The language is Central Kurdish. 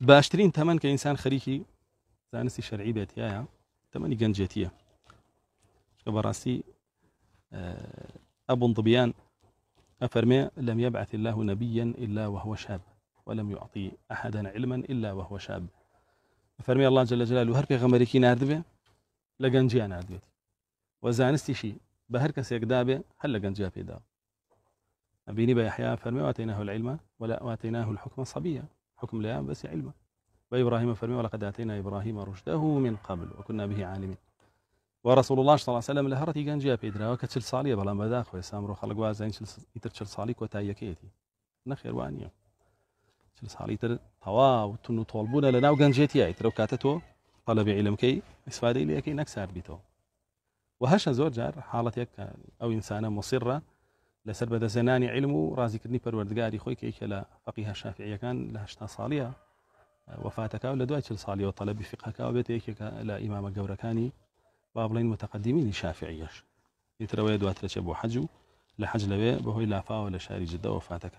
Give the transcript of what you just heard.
باشترين تمن كإنسان خريكي زانسي شرعي بيتيايا تمني جنجيتية كبراسي أبو ضبيان أفرمي لم يبعث الله نبيا إلا وهو شاب ولم يعطي أحدا علما إلا وهو شاب. أفرمي الله جل جلاله هر بيغمريكي ناردبه لجنجيا ناردبتي وزانستي شيء بهر كسيك دابه هل لجنجيا بيدا أبيني بيحيى فرمي واتيناه العلم ولا واتيناه الحكم صبيا حكم لا بس علمه. وإبراهيم فرمي ولقد آتينا إبراهيم رشده من قبل وكنا به عالمين. ورسول الله صلى الله عليه وسلم لهرتي جنجيا بيدرا وكتشل صالية بلا مداخل سامرو خلق وازين يترشل صالي كوتايكيتي نخير وانيا شل صالي تر توا وتنو طالبونا لنا وجنجيتي ترو كاتتو طلب علم كي استفادة لي كي نكسر بيتو. وهش زور جار حالتك أو إنسانة مصرة لسر بدا زناني علمه رازي كدني پروردگاري خوي كي كلا فقيه الشافعية كان لهشتا صالية وفاتك ولا دوای چل صالية وطلب فقهك وبيتك لا إمام جوركاني بابلين متقدمين شافعيش يتروي دواتر أبو حجو لحج لبي بهوي لافا ولا شاري جدة وفاتك.